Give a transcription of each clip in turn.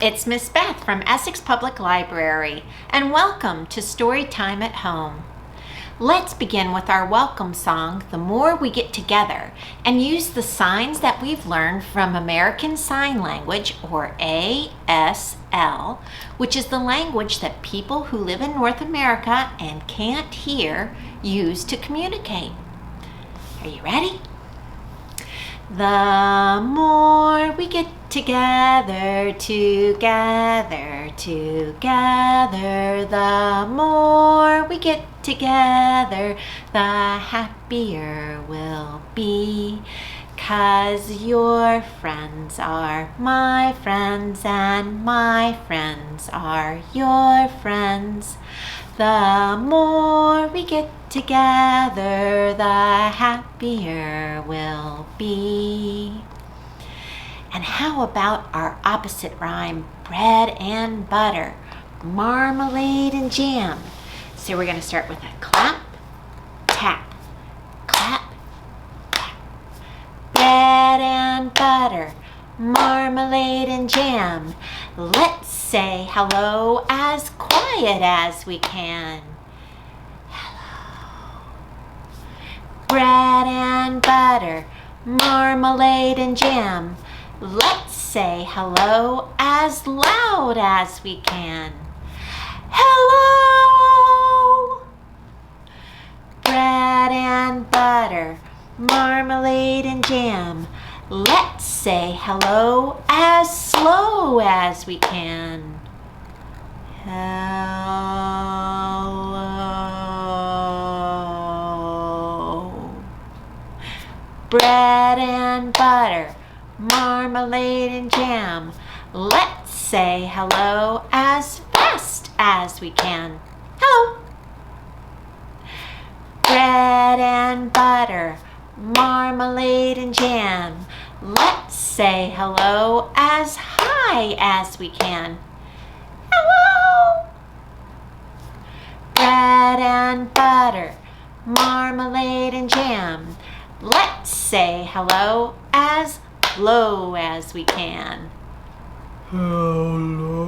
It's Miss Beth from Essex Public Library, and welcome to Storytime at Home. Let's begin with our welcome song, The More We Get Together, and use the signs that we've learned from American Sign Language, or ASL, which is the language that people who live in North America and can't hear use to communicate. Are you ready? The more we get together, the more we get together, the happier we'll be. 'Cause your friends are my friends and my friends are your friends. The more we get together, the happier we'll be. And how about our opposite rhyme, bread and butter, marmalade and jam? So we're going to start with a clap, tap, clap, tap. Bread and butter, marmalade and jam. Let's say hello as quiet as we can. Hello. Bread and butter, marmalade and jam. Let's say hello as loud as we can. Hello! Bread and butter, marmalade and jam. Let's say hello as slow as we can. Hello. Bread and butter, marmalade and jam. Let's say hello as fast as we can. Hello. Bread and butter, marmalade and jam. Let's say hello as high as we can. Hello. Bread and butter, marmalade and jam. Let's say hello as low as we can. Hello.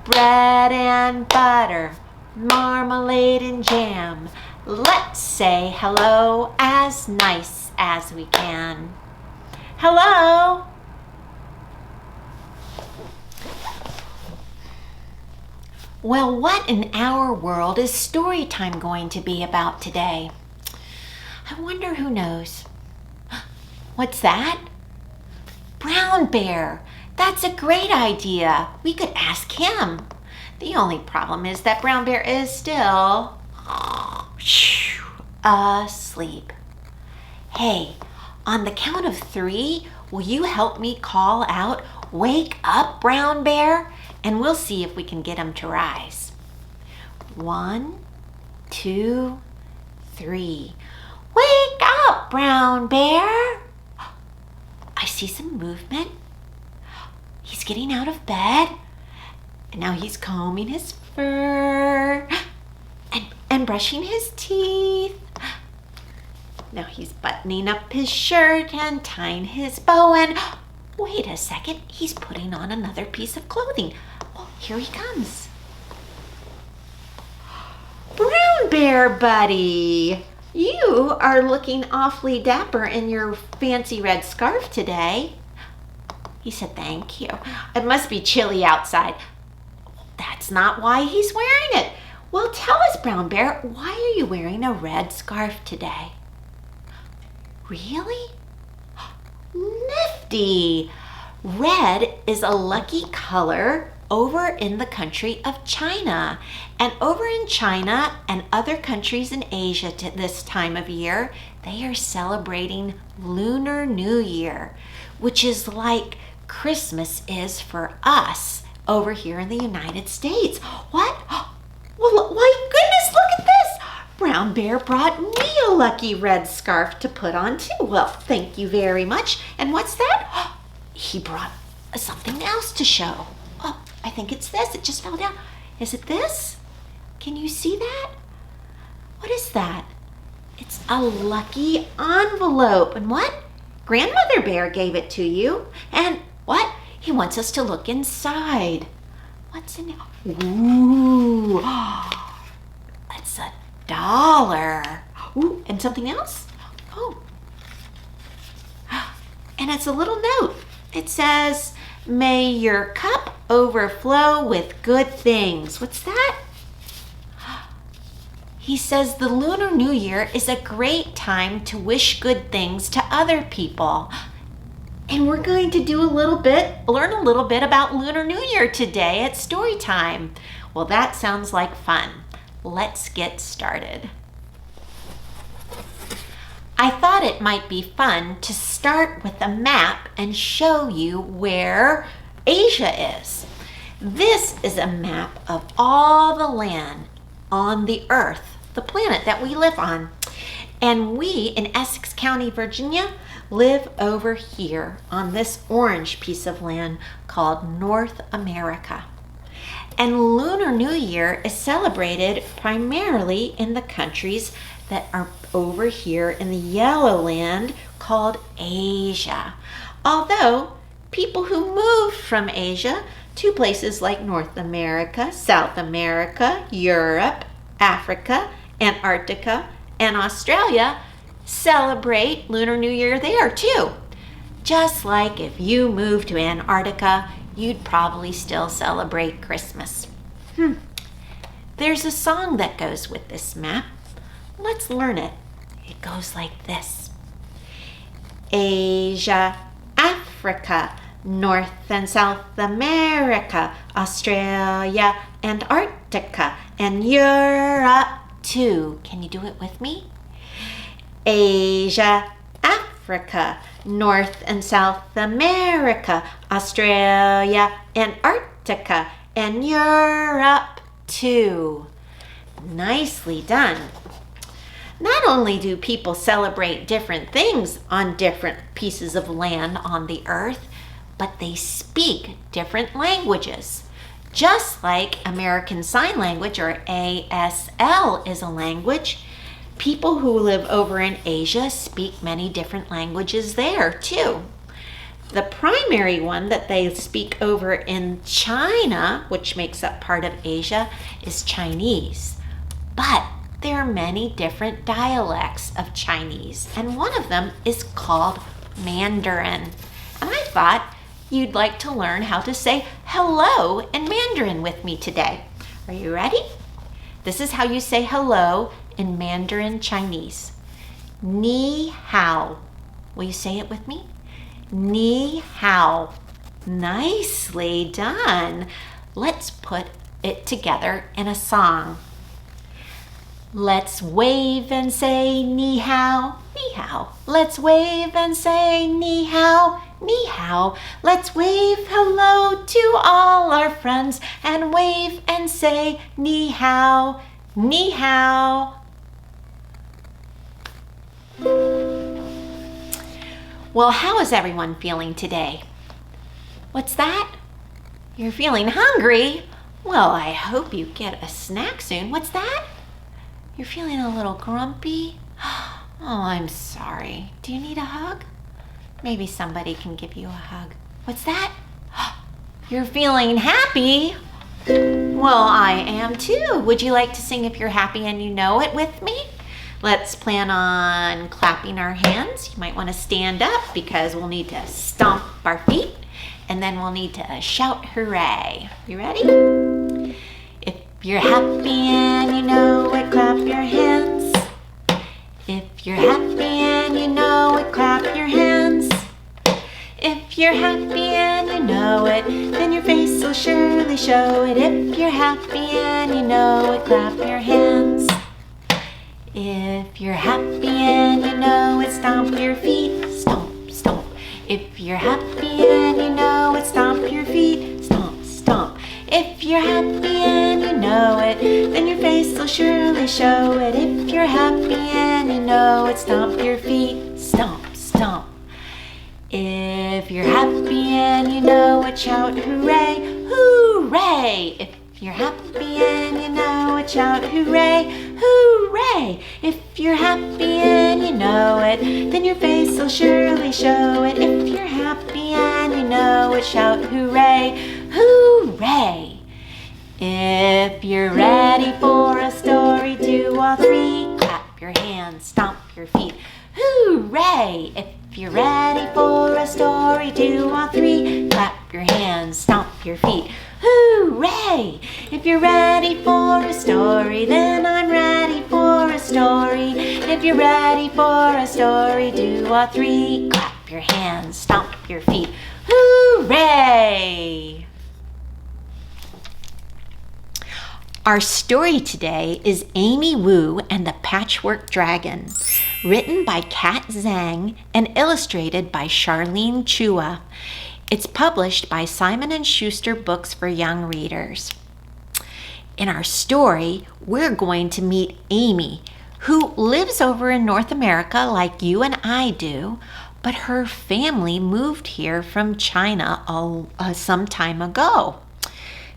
Bread and butter, marmalade and jam. Let's say hello as nice as we can. Hello. Well, what in our world is story time going to be about today? I wonder who knows. What's that? Brown Bear. That's a great idea. We could ask him. The only problem is that Brown Bear is still asleep. Hey, on the count of 3, will you help me call out, "Wake up, Brown Bear," and we'll see if we can get him to rise. 1, 2, 3. Wake up, Brown Bear. I see some movement. He's getting out of bed. And now he's combing his fur and brushing his teeth. Now he's buttoning up his shirt and tying his bow, and wait a second, he's putting on another piece of clothing. Well, here he comes. Brown Bear buddy, you are looking awfully dapper in your fancy red scarf today. He said, "Thank you. It must be chilly outside." That's not why he's wearing it. Well, tell us, Brown Bear, why are you wearing a red scarf today? Really? Nifty! Red is a lucky color over in the country of China. And over in China and other countries in Asia this time of year, they are celebrating Lunar New Year, which is like Christmas is for us over here in the United States. What? Well, my goodness, look at this. Brown Bear brought me a lucky red scarf to put on too. Well, thank you very much. And what's that? He brought something else to show. Oh, I think it's this. It just fell down. Is it this? Can you see that? What is that? It's a lucky envelope. And what? Grandmother Bear gave it to you. And What? He wants us to look inside. What's in there? Ooh, that's $1. Ooh, and something else? Oh, and it's a little note. It says, "May your cup overflow with good things." What's that? He says the Lunar New Year is a great time to wish good things to other people. And we're going to learn a little bit about Lunar New Year today at Storytime. Well, that sounds like fun. Let's get started. I thought it might be fun to start with a map and show you where Asia is. This is a map of all the land on the earth, the planet that we live on. And we in Essex County, Virginia, live over here on this orange piece of land called North America. And Lunar New Year is celebrated primarily in the countries that are over here in the yellow land called Asia. Although people who moved from Asia to places like North America, South America, Europe, Africa, Antarctica, and Australia celebrate Lunar New Year there too. Just like if you moved to Antarctica, you'd probably still celebrate Christmas. There's a song that goes with this map. Let's learn it. It goes like this. Asia, Africa, North and South America, Australia, Antarctica, and Europe too. Can you do it with me? Asia, Africa, North and South America, Australia, Antarctica, and Europe too. Nicely done. Not only do people celebrate different things on different pieces of land on the earth, but they speak different languages. Just like American Sign Language, or ASL, is a language, people who live over in Asia speak many different languages there too. The primary one that they speak over in China, which makes up part of Asia, is Chinese. But there are many different dialects of Chinese, and one of them is called Mandarin. And I thought you'd like to learn how to say hello in Mandarin with me today. Are you ready? This is how you say hello in Mandarin Chinese. Ni hao. Will you say it with me? Ni hao. Nicely done. Let's put it together in a song. Let's wave and say ni hao, ni hao. Let's wave and say ni hao, ni hao. Let's wave hello to all our friends and wave and say ni hao, ni hao. Well, how is everyone feeling today? What's that? You're feeling hungry? Well, I hope you get a snack soon. What's that? You're feeling a little grumpy? Oh, I'm sorry. Do you need a hug? Maybe somebody can give you a hug. What's that? You're feeling happy? Well, I am too. Would you like to sing If You're Happy and You Know It with me? Let's plan on clapping our hands. You might want to stand up because we'll need to stomp our feet, and then we'll need to shout hooray. You ready? If you're happy and you know it, clap your hands. If you're happy and you know it, clap your hands. If you're happy and you know it, then your face will surely show it. If you're happy and you know it, clap your hands. If you're happy and you know it, stomp your feet, stomp, stomp. If you're happy and you know it, stomp your feet, stomp, stomp. If you're happy and you know it, then your face will surely show it. If you're happy and you know it, stomp your feet, stomp, stomp. If you're happy and you know it, shout hooray, hooray. If you're happy and you know it, shout hooray, hooray. If you're happy and and you know it, then your face will surely show it. If you're happy and you know it, shout hooray, hooray. If you're ready for a story, do all three. Clap your hands, stomp your feet. Hooray! If you're ready for a story, do all three. Clap your hands, stomp your feet. Hooray! If you're ready for a story, then I'm ready for a story. If you're ready for a story, do all three. Clap your hands, stomp your feet. Hooray! Our story today is Amy Wu and the Patchwork Dragon, written by Kat Zhang and illustrated by Charlene Chua. It's published by Simon & Schuster Books for Young Readers. In our story, we're going to meet Amy, who lives over in North America like you and I do, but her family moved here from China some time ago.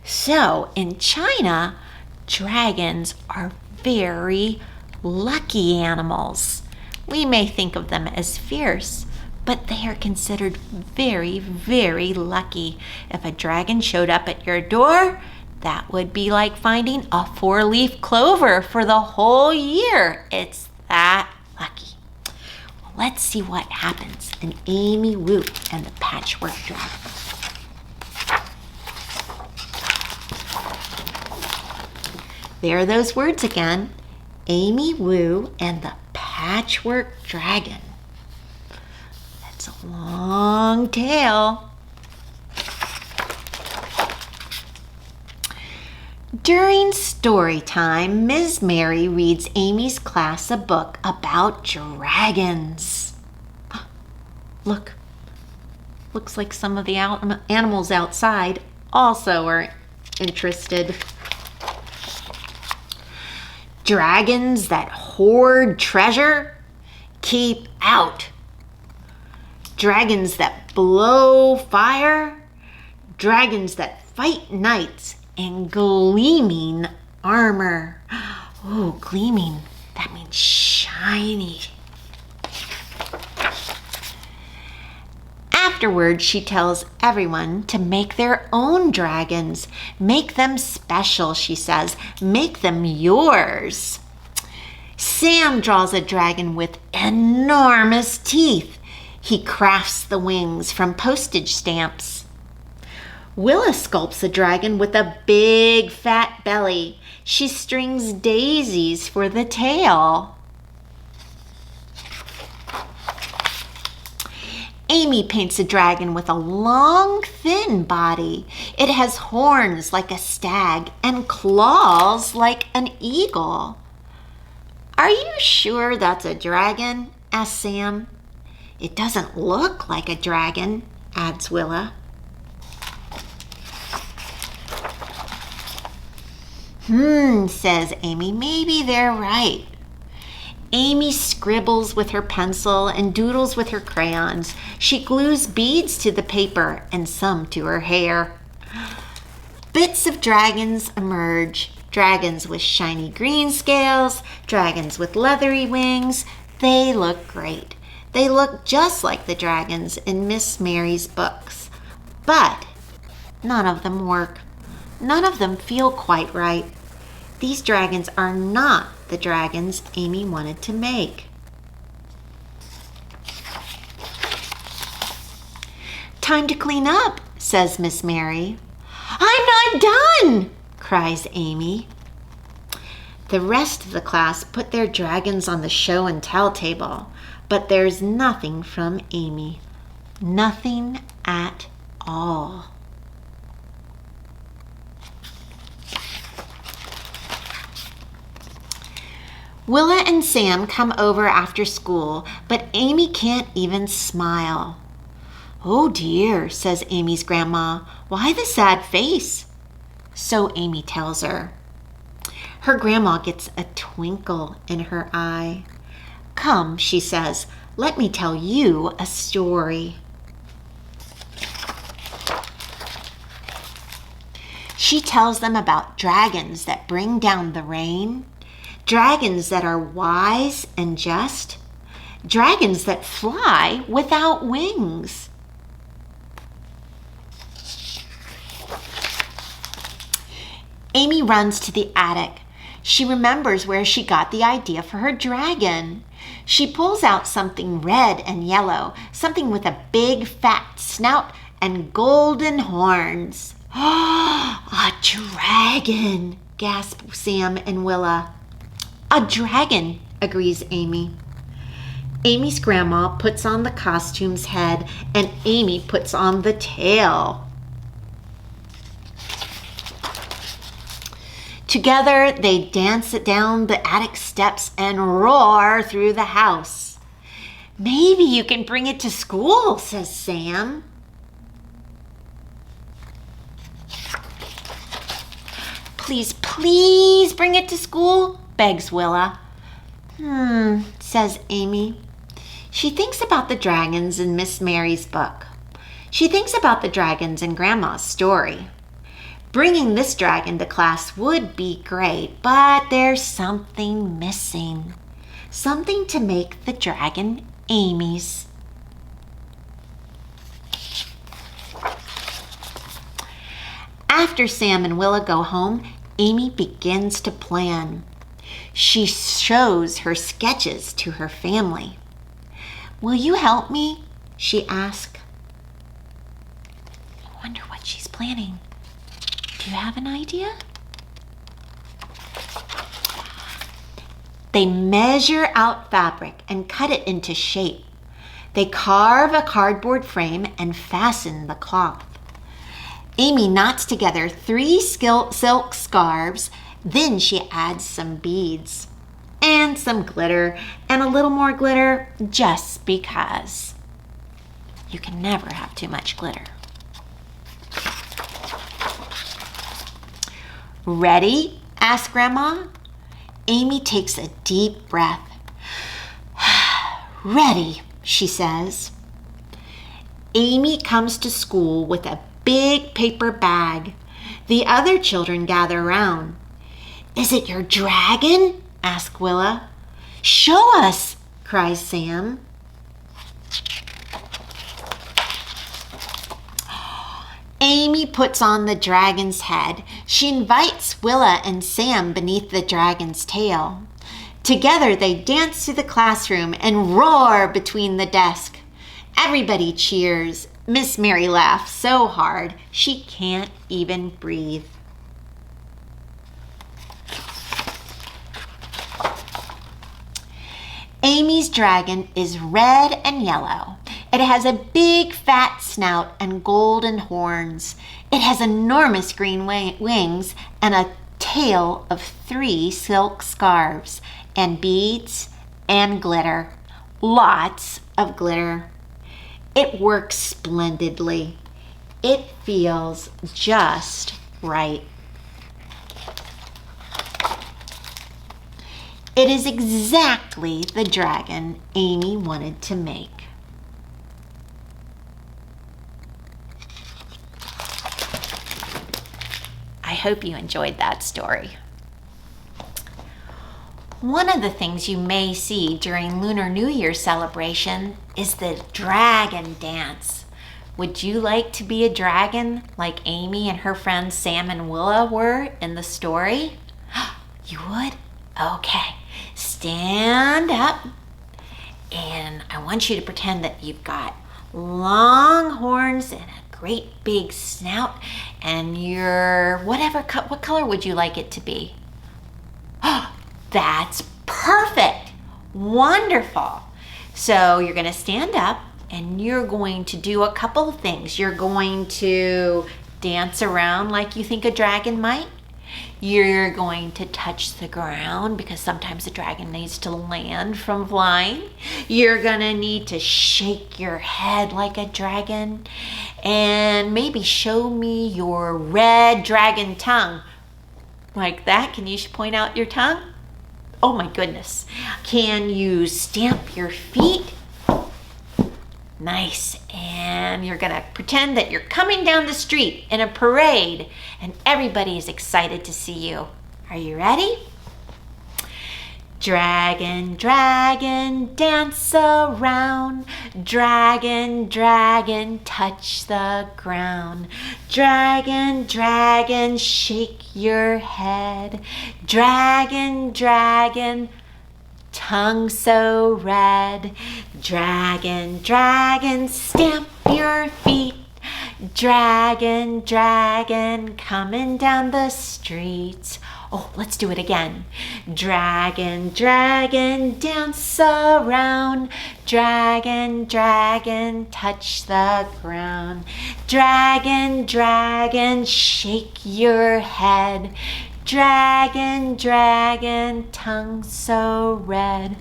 So, in China, dragons are very lucky animals. We may think of them as fierce, but they are considered very, very lucky. If a dragon showed up at your door, that would be like finding a 4-leaf clover for the whole year. It's that lucky. Well, let's see what happens in Amy Wu and the Patchwork Dragon. There are those words again. Amy Wu and the Patchwork Dragon. That's a long tale. During story time, Ms. Mary reads Amy's class a book about dragons. Look, looks like some of the animals outside also are interested. Dragons that hoard treasure? Keep out. Dragons that blow fire? Dragons that fight knights in gleaming armor. Oh, gleaming, that means shiny. Afterwards, she tells everyone to make their own dragons. Make them special, she says. Make them yours. Sam draws a dragon with enormous teeth. He crafts the wings from postage stamps. Willa sculpts a dragon with a big fat belly. She strings daisies for the tail. Amy paints a dragon with a long, thin body. It has horns like a stag and claws like an eagle. Are you sure that's a dragon? Asks Sam. It doesn't look like a dragon, adds Willa. Says Amy, maybe they're right. Amy scribbles with her pencil and doodles with her crayons. She glues beads to the paper and some to her hair. Bits of dragons emerge. Dragons with shiny green scales, dragons with leathery wings. They look great. They look just like the dragons in Miss Mary's books. But none of them work. None of them feel quite right. These dragons are not the dragons Amy wanted to make. Time to clean up, says Miss Mary. I'm not done, cries Amy. The rest of the class put their dragons on the show and tell table, but there's nothing from Amy. Nothing at all. Willa and Sam come over after school, but Amy can't even smile. Oh dear, says Amy's grandma. Why the sad face? So Amy tells her. Her grandma gets a twinkle in her eye. Come, she says, let me tell you a story. She tells them about dragons that bring down the rain, dragons that are wise and just, dragons that fly without wings. Amy runs to the attic. She remembers where she got the idea for her dragon. She pulls out something red and yellow, something with a big fat snout and golden horns. A dragon, gasp Sam and Willa. A dragon, agrees Amy. Amy's grandma puts on the costume's head and Amy puts on the tail. Together, they dance it down the attic steps and roar through the house. Maybe you can bring it to school, says Sam. Please, please bring it to school, begs Willa. Says Amy. She thinks about the dragons in Miss Mary's book. She thinks about the dragons in Grandma's story. Bringing this dragon to class would be great, but there's something missing. Something to make the dragon Amy's. After Sam and Willa go home, Amy begins to plan. She shows her sketches to her family. Will you help me? She asks. I wonder what she's planning. Do you have an idea? They measure out fabric and cut it into shape. They carve a cardboard frame and fasten the cloth. Amy knots together 3 silk scarves, then she adds some beads and some glitter and a little more glitter just because. You can never have too much glitter. Ready? Asks Grandma. Amy takes a deep breath. Ready, she says. Amy comes to school with a big paper bag. The other children gather around. Is it your dragon? Asks Willa. Show us, cries Sam. Amy puts on the dragon's head. She invites Willa and Sam beneath the dragon's tail. Together they dance through the classroom and roar between the desks. Everybody cheers. Miss Mary laughs so hard she can't even breathe. Amy's dragon is red and yellow. It has a big fat snout and golden horns. It has enormous green wings and a tail of 3 silk scarves and beads and glitter. Lots of glitter. It works splendidly. It feels just right. It is exactly the dragon Amy wanted to make. I hope you enjoyed that story. One of the things you may see during Lunar New Year celebration is the dragon dance. Would you like to be a dragon like Amy and her friends Sam and Willa were in the story? You would? Okay. Stand up, and I want you to pretend that you've got long horns and a great big snout, and you're what color would you like it to be? That's perfect. Wonderful. So you're going to stand up and you're going to do a couple of things. You're going to dance around like you think a dragon might. You're going to touch the ground because sometimes a dragon needs to land from flying. You're going to need to shake your head like a dragon and maybe show me your red dragon tongue. Like that. Can you point out your tongue? Oh my goodness. Can you stamp your feet? Nice. And you're going to pretend that you're coming down the street in a parade and everybody is excited to see you. Are you ready? Dragon, dragon, dance around. Dragon, dragon, touch the ground. Dragon, dragon, shake your head. Dragon, dragon, tongue so red. Dragon, dragon, stamp your feet. Dragon, dragon, coming down the street. Oh, let's do it again. Dragon, dragon, dance around. Dragon, dragon, touch the ground. Dragon, dragon, shake your head. Dragon, dragon, tongue so red.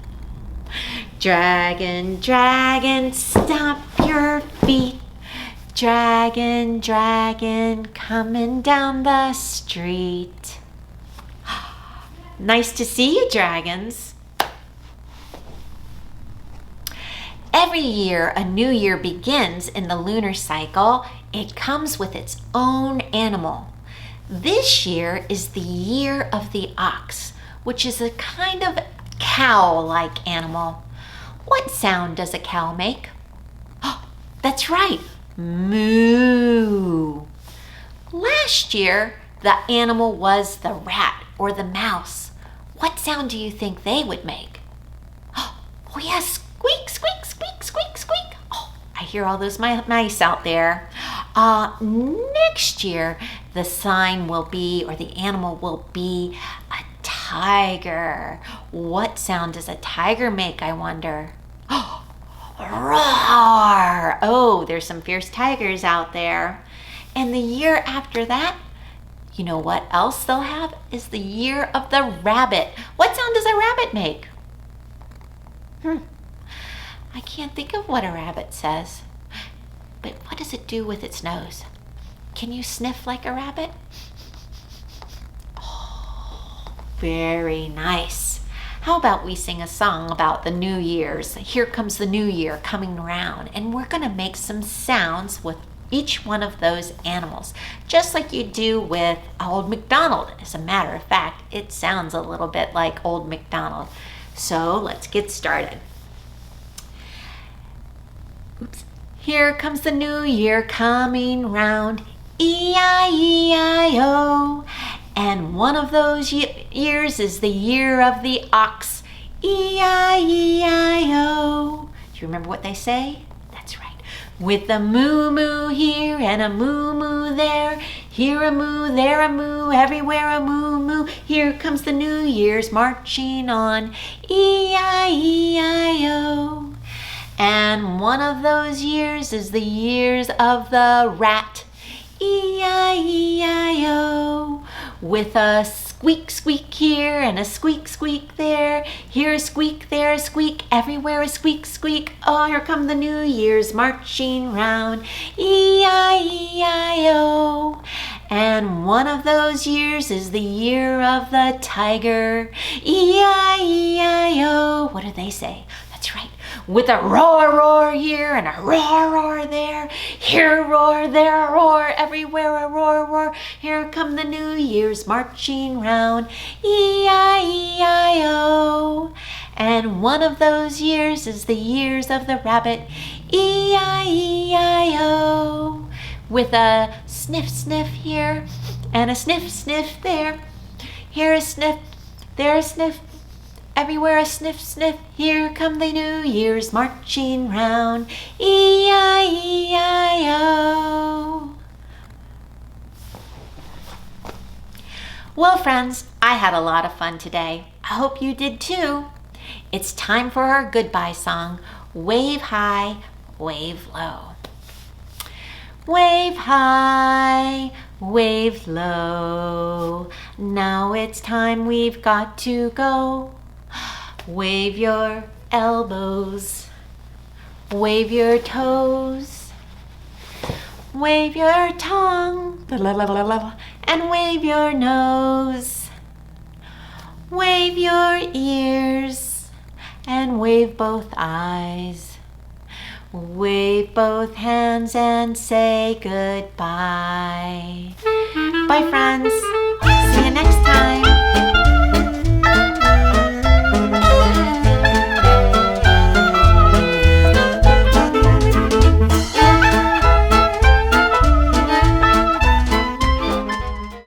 Dragon, dragon, stomp your feet. Dragon, dragon, coming down the street. Nice to see you, dragons. Every year, a new year begins in the lunar cycle. It comes with its own animal. This year is the year of the ox, which is a kind of cow-like animal. What sound does a cow make? Oh, that's right, moo. Last year, the animal was the rat or the mouse. What sound do you think they would make? Oh yes, squeak, squeak, squeak, squeak, squeak. Oh, I hear all those mice out there. Next year, the sign will be, or the animal will be, a tiger. What sound does a tiger make, I wonder? Oh, roar! Oh, there's some fierce tigers out there. And the year after that, you know what else they'll have is the year of the rabbit. What sound does a rabbit make? I can't think of what a rabbit says. But what does it do with its nose? Can you sniff like a rabbit? Oh, very nice. How about we sing a song about the New Year's? Here comes the New Year coming around, and we're going to make some sounds with each one of those animals, just like you do with Old MacDonald. As a matter of fact, it sounds a little bit like Old MacDonald. So let's get started. Oops. Here comes the new year coming round, E-I-E-I-O. And one of those years is the year of the ox, E-I-E-I-O. Do you remember what they say? That's right. With a moo-moo here and a moo-moo there, here a moo, there a moo, everywhere a moo-moo. Here comes the New Year's marching on, E-I-E-I-O. And one of those years is the years of the rat, E-I-E-I-O. With a squeak, squeak here and a squeak, squeak there. Here a squeak, there a squeak, everywhere a squeak, squeak. Oh, here come the New Year's marching round, E-I-E-I-O. And one of those years is the year of the tiger, E-I-E-I-O. What do they say? That's right. With a roar, roar here and a roar, roar there. Here a roar, there a roar, everywhere a roar, roar. Here come the New Year's marching round, E-I-E-I-O. And one of those years is the years of the rabbit, E-I-E-I-O. With a sniff, sniff here and a sniff, sniff there. Here a sniff, there a sniff, everywhere a sniff, sniff. Here come the New Year's marching round, E-I-E-I-O. Well, friends, I had a lot of fun today. I hope you did too. It's time for our goodbye song, Wave High, Wave Low. Wave high, wave low. Now it's time we've got to go. Wave your elbows, wave your toes, wave your tongue, and wave your nose. Wave your ears and wave both eyes. Wave both hands and say goodbye. Bye, friends.